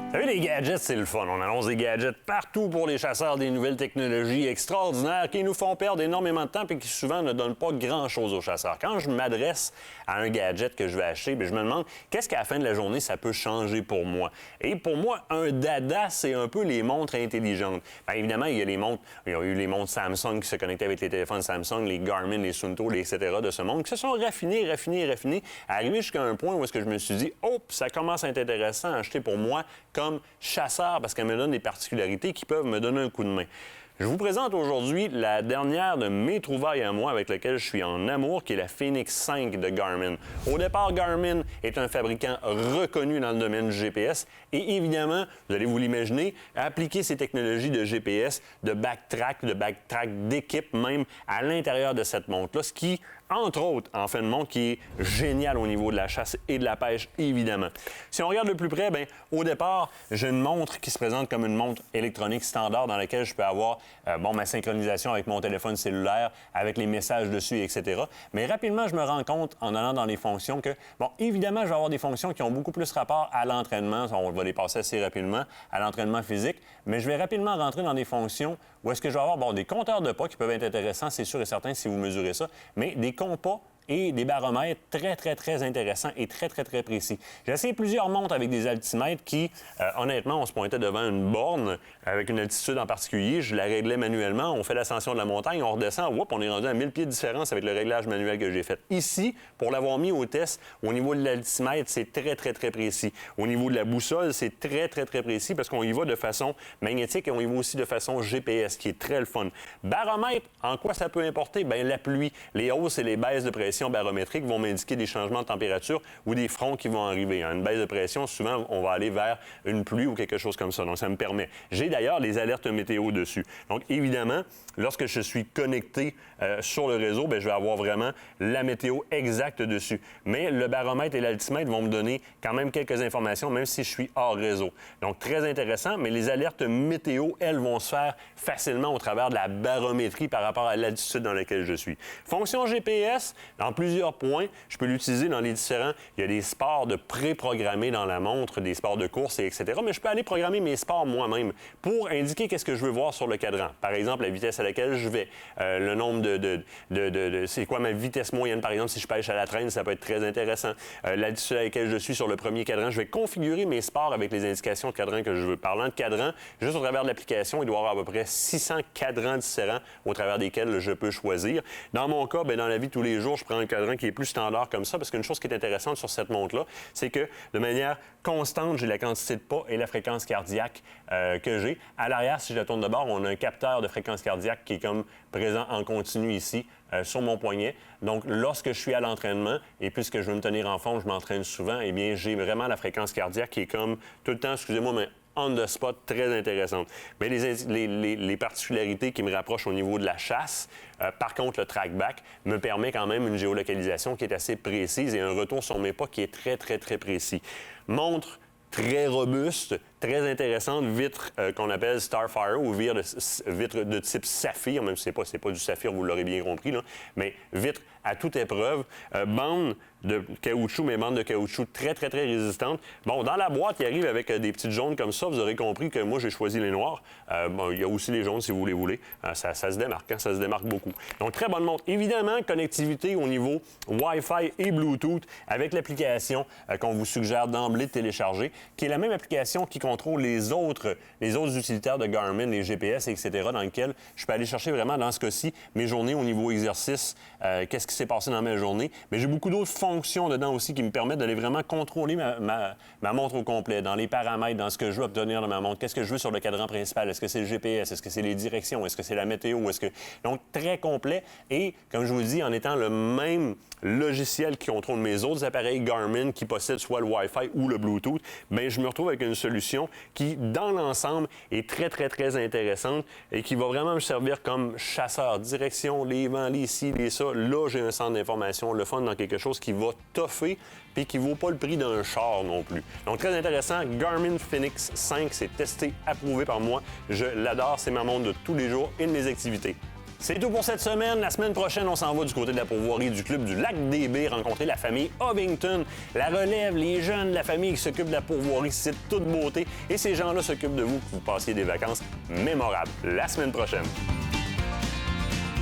Vous savez, les gadgets, c'est le fun. On annonce des gadgets partout pour les chasseurs, des nouvelles technologies extraordinaires qui nous font perdre énormément de temps et qui souvent ne donnent pas grand-chose aux chasseurs. Quand je m'adresse à un gadget que je vais acheter, bien, je me demande qu'est-ce qu'à la fin de la journée, ça peut changer pour moi. Et pour moi, un dada, c'est un peu les montres intelligentes. Bien, évidemment, il y a les montres, il y a eu les montres Samsung qui se connectaient avec les téléphones Samsung, les Garmin, les Suunto, les etc. de ce monde, qui se sont raffinés, arrivés jusqu'à un point où est-ce que je me suis dit, oh, ça commence à être intéressant à acheter pour moi comme chasseur parce qu'elle me donne des particularités qui peuvent me donner un coup de main. Je vous présente aujourd'hui la dernière de mes trouvailles à moi avec laquelle je suis en amour, qui est la Fenix 5 de Garmin. Au départ, Garmin est un fabricant reconnu dans le domaine du GPS et évidemment, vous allez vous l'imaginer, appliquer ces technologies de GPS, de backtrack d'équipe même à l'intérieur de cette montre-là, ce qui, entre autres, en fait une montre qui est géniale au niveau de la chasse et de la pêche, évidemment. Si on regarde de plus près, bien, au départ, j'ai une montre qui se présente comme une montre électronique standard dans laquelle je peux avoir ma synchronisation avec mon téléphone cellulaire, avec les messages dessus, etc. Mais rapidement, je me rends compte, en allant dans les fonctions, que, bon, évidemment, je vais avoir des fonctions qui ont beaucoup plus rapport à l'entraînement. On va les passer assez rapidement, à l'entraînement physique. Mais je vais rapidement rentrer dans des fonctions où est-ce que je vais avoir, bon, des compteurs de pas qui peuvent être intéressants, c'est sûr et certain, si vous mesurez ça, mais des compas et des baromètres très intéressants et très précis. J'ai essayé plusieurs montres avec des altimètres qui, honnêtement, on se pointait devant une borne avec une altitude en particulier. Je la réglais manuellement. On fait l'ascension de la montagne, on redescend, on est rendu à 1000 pieds de différence avec le réglage manuel que j'ai fait. Ici, pour l'avoir mis au test, au niveau de l'altimètre, c'est très précis. Au niveau de la boussole, c'est très précis parce qu'on y va de façon magnétique et on y va aussi de façon GPS, qui est très le fun. Baromètre, en quoi ça peut importer? Bien, la pluie, les hausses et les baisses de pression barométriques vont m'indiquer des changements de température ou des fronts qui vont arriver. Une baisse de pression, souvent, on va aller vers une pluie ou quelque chose comme ça. Donc, ça me permet. J'ai d'ailleurs les alertes météo dessus. Donc, évidemment, lorsque je suis connecté sur le réseau, bien, je vais avoir vraiment la météo exacte dessus. Mais le baromètre et l'altimètre vont me donner quand même quelques informations, même si je suis hors réseau. Donc, très intéressant, mais les alertes météo, elles, vont se faire facilement au travers de la barométrie par rapport à l'altitude dans laquelle je suis. Fonction GPS, en plusieurs points, je peux l'utiliser dans les différents... Il y a des sports de préprogrammés dans la montre, des sports de course, etc. Mais je peux aller programmer mes sports moi-même pour indiquer qu'est-ce que je veux voir sur le cadran. Par exemple, la vitesse à laquelle je vais, le nombre c'est quoi ma vitesse moyenne, par exemple, si je pêche à la traîne, ça peut être très intéressant. L'altitude à laquelle je suis sur le premier cadran, je vais configurer mes sports avec les indications de cadran que je veux. Parlant de cadran, juste au travers de l'application, il doit y avoir à peu près 600 cadrans différents au travers desquels je peux choisir. Dans mon cas, bien, dans la vie de tous les jours, je prends un cadran qui est plus standard comme ça, parce qu'une chose qui est intéressante sur cette montre-là, c'est que de manière constante, j'ai la quantité de pas et la fréquence cardiaque que j'ai. À l'arrière, si je la tourne de bord, on a un capteur de fréquence cardiaque qui est comme présent en continu ici sur mon poignet. Donc, lorsque je suis à l'entraînement, et puisque je veux me tenir en forme, je m'entraîne souvent, eh bien, j'ai vraiment la fréquence cardiaque qui est comme tout le temps, excusez-moi, mais on the spot, très intéressante. Mais les particularités qui me rapprochent au niveau de la chasse, par contre, le trackback me permet quand même une géolocalisation qui est assez précise et un retour sur mes pas qui est très précis. Montre très robuste, très intéressante, vitre qu'on appelle Starfire ou vitre de type saphir, même si c'est pas du saphir, vous l'aurez bien compris, là, mais vitre à toute épreuve, bande de caoutchouc, mais bande de caoutchouc très résistante. Bon, dans la boîte, il arrive avec des petites jaunes comme ça. Vous aurez compris que moi, j'ai choisi les noirs. Bon, il y a aussi les jaunes, si vous les voulez. Ça se démarque, ça se démarque beaucoup. Donc, très bonne montre. Évidemment, connectivité au niveau Wi-Fi et Bluetooth avec l'application qu'on vous suggère d'emblée de télécharger, qui est la même application qui contrôle les autres utilitaires de Garmin, les GPS, etc., dans lesquels je peux aller chercher vraiment, dans ce cas-ci, mes journées au niveau exercice, qu'est-ce qui s'est passé dans ma journée. Mais j'ai beaucoup d'autres fonctions dedans aussi qui me permettent d'aller vraiment contrôler ma montre au complet, dans les paramètres, dans ce que je veux obtenir de ma montre. Qu'est-ce que je veux sur le cadran principal? Est-ce que c'est le GPS? Est-ce que c'est les directions? Est-ce que c'est la météo? Donc, très complet. Et, comme je vous le dis, en étant le même logiciel qui contrôle mes autres appareils Garmin qui possèdent soit le Wi-Fi ou le Bluetooth, bien, je me retrouve avec une solution qui, dans l'ensemble, est très intéressante et qui va vraiment me servir comme chasseur. Direction, les vents, les ci, les ça. Là, j'ai un centre d'information, le fun dans quelque chose qui va toffer puis qui ne vaut pas le prix d'un char non plus. Donc, très intéressant. Garmin Fenix 5, c'est testé, approuvé par moi. Je l'adore. C'est ma montre de tous les jours et de mes activités. C'est tout pour cette semaine. La semaine prochaine, on s'en va du côté de la pourvoirie du club du Lac-des-Baies, rencontrer la famille Ovington. La relève, les jeunes, la famille qui s'occupe de la pourvoirie, c'est de toute beauté. Et ces gens-là s'occupent de vous pour que vous passiez des vacances mémorables. La semaine prochaine.